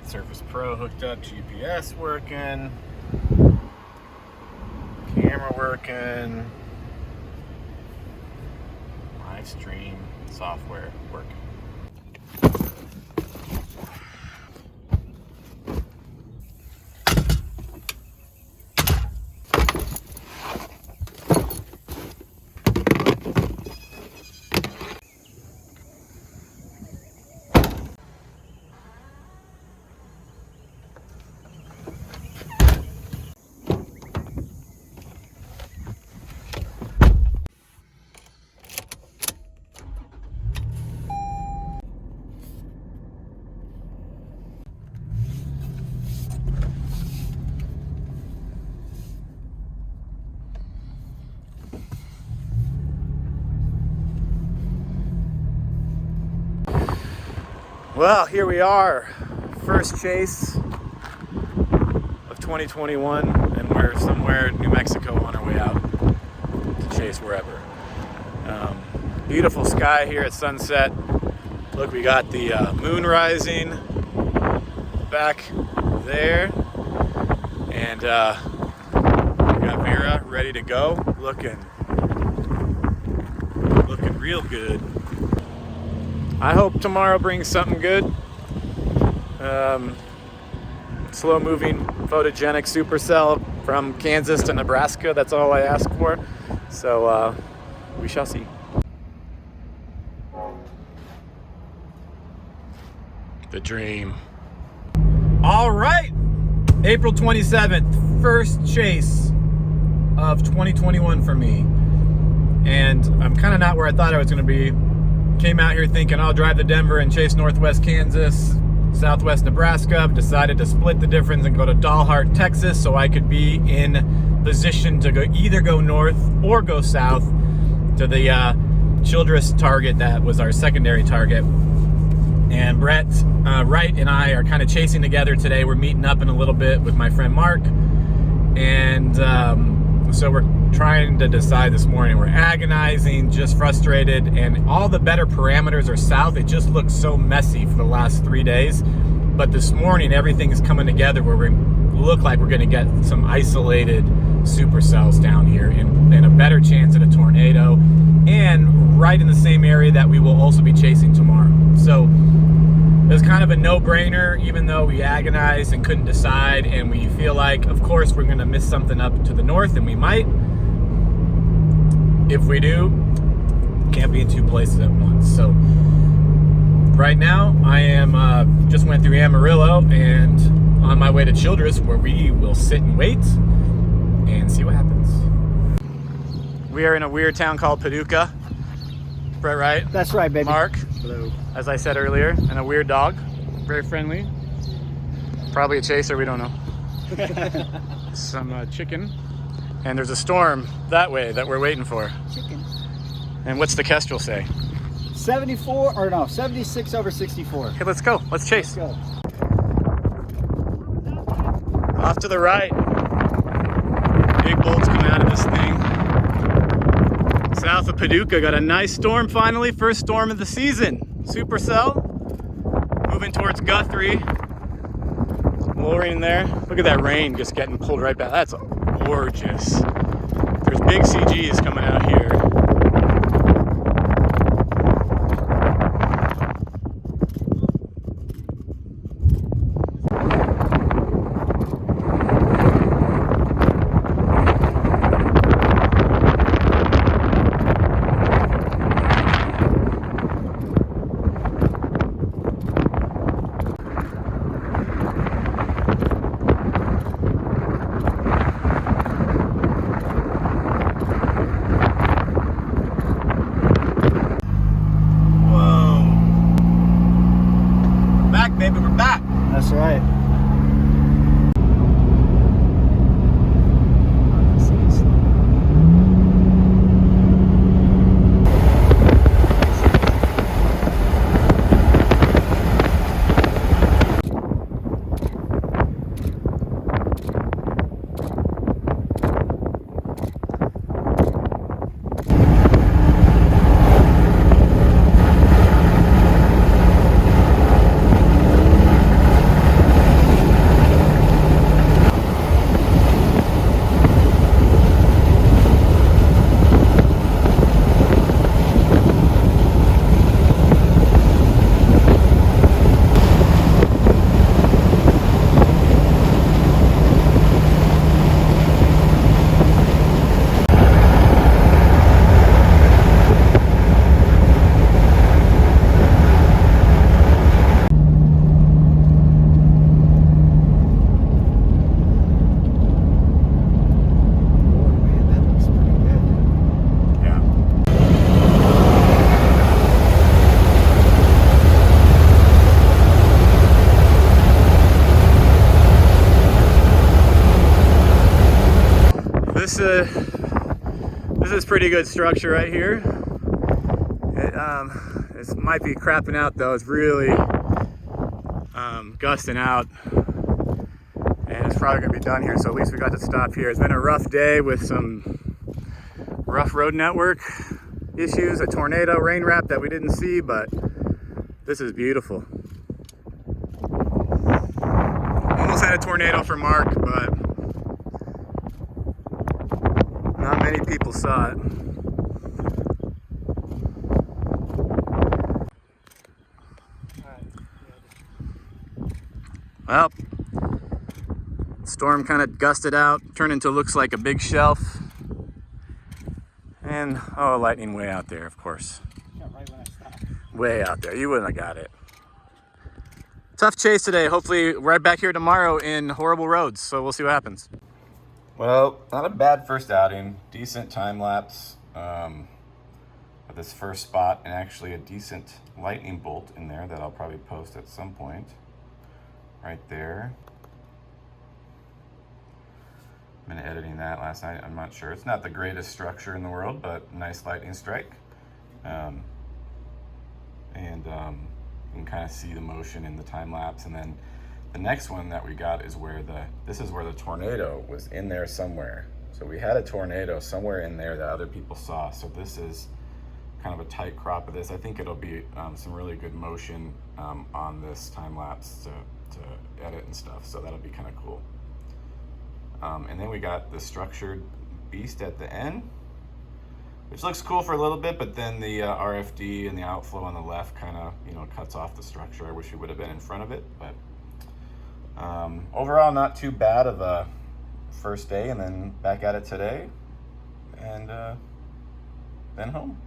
right, Surface Pro hooked up, GPS working, camera working, live stream software working. Well, here we are, first chase of 2021, and we're somewhere in New Mexico on our way out to chase wherever. Beautiful sky here at sunset. Look, we got the moon rising back there, and we got Vera ready to go, looking real good. I hope tomorrow brings something good. Slow moving, photogenic supercell from Kansas to Nebraska. That's all I ask for. So we shall see. The dream. All right, April 27th, first chase of 2021 for me. And I'm kind of not where I thought I was gonna be. Came out here thinking I'll drive to Denver and chase northwest Kansas, southwest Nebraska. Decided to split the difference and go to Dalhart, Texas, so I could be in position to either go north or go south to the Childress target that was our secondary target. And Brett Wright and I are kind of chasing together today. We're meeting up in a little bit with my friend Mark. And so we're trying to decide this morning. We're agonizing, just frustrated, and all the better parameters are south. It just looks so messy for the last 3 days. But this morning, everything is coming together where we look like we're going to get some isolated supercells down here and a better chance at a tornado, and right in the same area that we will also be chasing tomorrow. So it's kind of a no-brainer, even though we agonized and couldn't decide, and we feel like, of course, we're going to miss something up to the north, and we might. If we do, can't be in two places at once. So right now, I am just went through Amarillo and on my way to Childress, where we will sit and wait and see what happens. We are in a weird town called Paducah. Brett Wright. That's right, baby. Mark. Hello. As I said earlier, and a weird dog. Very friendly. Probably a chaser, we don't know. Some chicken. And there's a storm that way that we're waiting for. Chicken. And what's the Kestrel say? 76 over 64. Okay, let's go. Let's chase. Let's go. Off to the right. Big bolts coming out of this thing. South of Paducah, got a nice storm finally. First storm of the season. Supercell. Moving towards Guthrie. Lowering there. Look at that rain just getting pulled right back. That's gorgeous. There's big CGs coming out here. pretty good structure right here. It might be crapping out though. It's really gusting out, and it's probably gonna be done here. So at least we got to stop here. It's been a rough day with some rough road network issues, a tornado, rain wrap that we didn't see, but this is beautiful. Almost had a tornado for Mark, but not many people saw it. Well, storm kind of gusted out, turned into looks like a big shelf. And, oh, lightning way out there, of course. Yeah, right when I stopped. Way out there. You wouldn't have got it. Tough chase today. Hopefully right back here tomorrow in horrible roads. So we'll see what happens. Well, not a bad first outing. Decent time lapse of this first spot, and actually a decent lightning bolt in there that I'll probably post at some point. Right there. I've been editing that last night. I'm not sure. It's not the greatest structure in the world, but nice lightning strike. You can kind of see the motion in the time lapse. And then the next one that we got is where this is where the tornado was in there somewhere. So we had a tornado somewhere in there that other people saw. So this is kind of a tight crop of this. I think it'll be some really good motion on this time lapse to edit and stuff. So that'll be kind of cool. And then we got the structured beast at the end, which looks cool for a little bit, but then the RFD and the outflow on the left kind of, cuts off the structure. I wish we would have been in front of it, but overall not too bad of a first day, and then back at it today, and then home.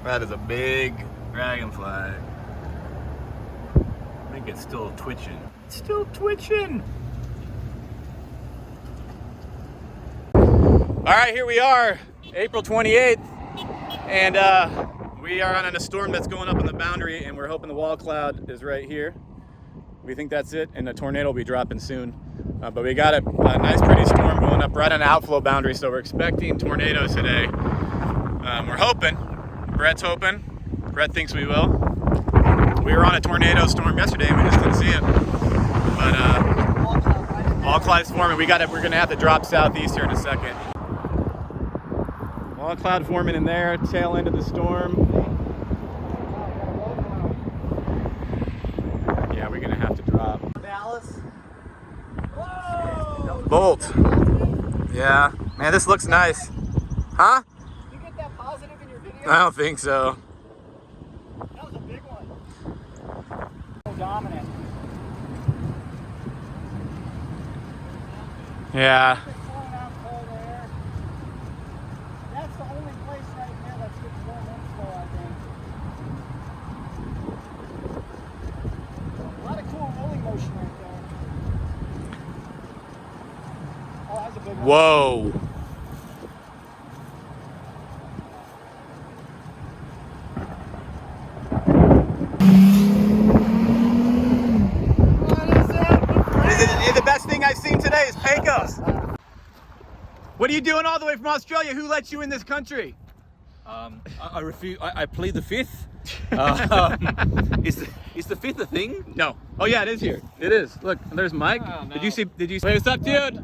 That is a big dragonfly. I think it's still twitching. It's still twitching. All right, here we are, April 28th, and we are on a storm that's going up on the boundary, and we're hoping the wall cloud is right here. We think that's it, and the tornado will be dropping soon. But we got a nice, pretty storm going up right on the outflow boundary, so we're expecting tornadoes today. We're hoping. Brett's hoping. Brett thinks we will. We were on a tornado storm yesterday, and we just couldn't see it. But wall cloud's forming. We're gonna have to drop southeast here in a second. Wall cloud forming in there, tail end of the storm. Yeah, we're gonna have to drop. Rebilas. Bolt. Yeah, man, this looks nice. Huh? Did you get that positive in your video? I don't think so. That was a big one. So dominant. Yeah. It's blowing out cold air. That's the only place right here that's getting warm inflow, I think. A lot of cool rolling motion right there. Oh, that's a big one. Whoa. What is that? The best thing I've seen today is Pecos. What are you doing all the way from Australia? Who let you in this country? I refuse. I plead the fifth. Is the fifth a thing? No. Oh yeah, it is here. It is. Look, there's Mike. Oh, no. Did you see? Hey, what's up, dude?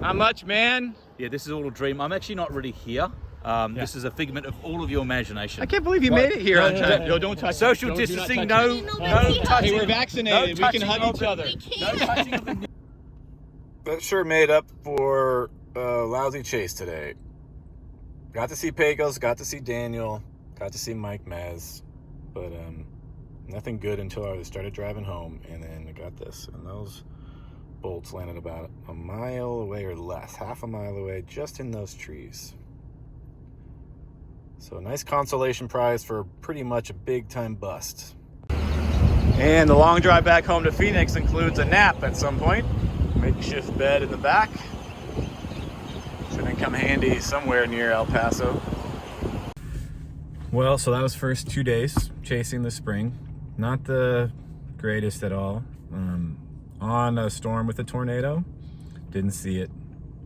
Not much, man. Yeah, this is all a dream. I'm actually not really here. This is a figment of all of your imagination. I can't believe you made it here on time. Yo, don't touch. Social Don't- do not distancing, touch no it. touching. Hey, we're vaccinated. We can hug each other. No touching of the That sure made up for a lousy chase today. Got to see Pecos, got to see Daniel, got to see Mike Mez, but nothing good until I started driving home, and then I got this, and those bolts landed about a mile away or less, half a mile away, just in those trees. So a nice consolation prize for pretty much a big time bust. And the long drive back home to Phoenix includes a nap at some point. Makeshift bed in the back. Shouldn't come handy somewhere near El Paso. Well, so that was first 2 days chasing the spring. Not the greatest at all. On a storm with a tornado. Didn't see it.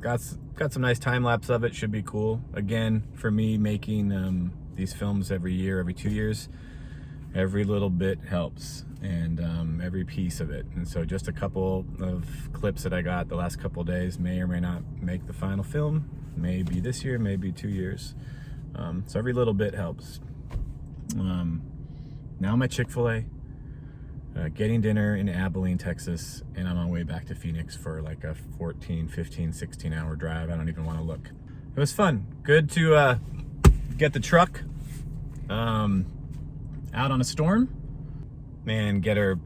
got some nice time lapse of it. Should be cool. Again, for me, making these films every year, every 2 years, every little bit helps, and every piece of it. And so just a couple of clips that I got the last couple of days may or may not make the final film. Maybe this year, maybe 2 years. So every little bit helps. Now I'm at Chick-fil-A, getting dinner in Abilene, Texas, and I'm on my way back to Phoenix for like a 14, 15, 16 hour drive. I don't even want to look. It was fun. Good to get the truck out on a storm and get her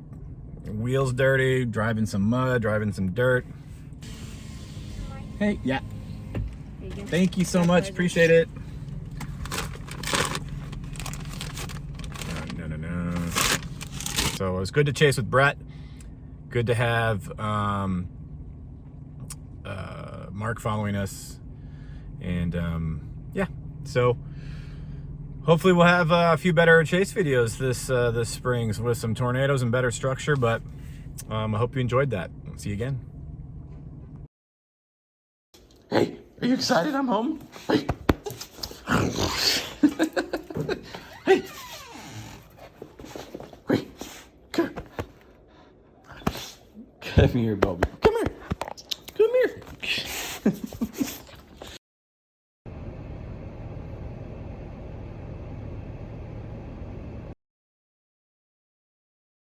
wheels dirty, driving some mud, driving some dirt. Hey, yeah. Thank you so much. Appreciate it. No. So it was good to chase with Brett. Good to have Mark following us. And yeah, so hopefully we'll have a few better chase videos this spring with some tornadoes and better structure. But I hope you enjoyed that. See you again. Hey, are you excited I'm home? Hey. Hey. Wait. Come here, Bobby.